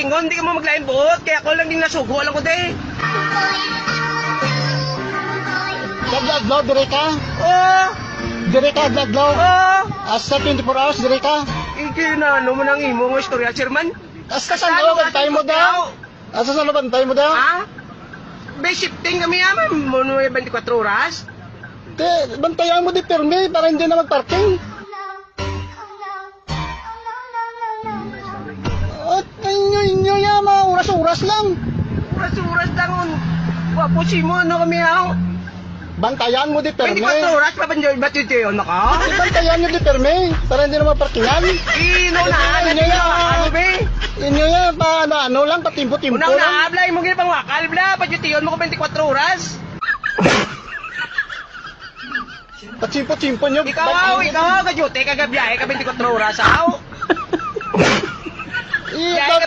tingon, hindi ka mo maglaing buot. Kaya ako lang din nasugo, alam ko de. Adlaw, dire ka? Oh, Dire ka, adlaw. oh. Asa 24 hours, dire ka? Iki na, ano mo nang imo ng istorya, chairman? Asa sa bantay mo daw? Asa sa bantay mo daw? Ha? May shifting kami yaman, mo 24 oras. Te, bantayan mo di perme para hindi na magparking. At inyo yama, oras-oras lang. Oras-oras lang, wapo si mo, ano kami ako? Bantayan mo di perme. 24 oras pa ba nyo, ba't yun naka? Bantayan nyo di perme para hindi na magparkingan. Ino na, Inyo ya, ano be? inyo ya, pa ano lang, patimpo-timpo Unang lang. naablay mo gina pang wakal, bla, ba't yun mo ko 24 oras? Patimpo-timpo nyo. Ikaw, kadyute, kagabiyahe ka 24 oras, aw? Eh, Biyahe ka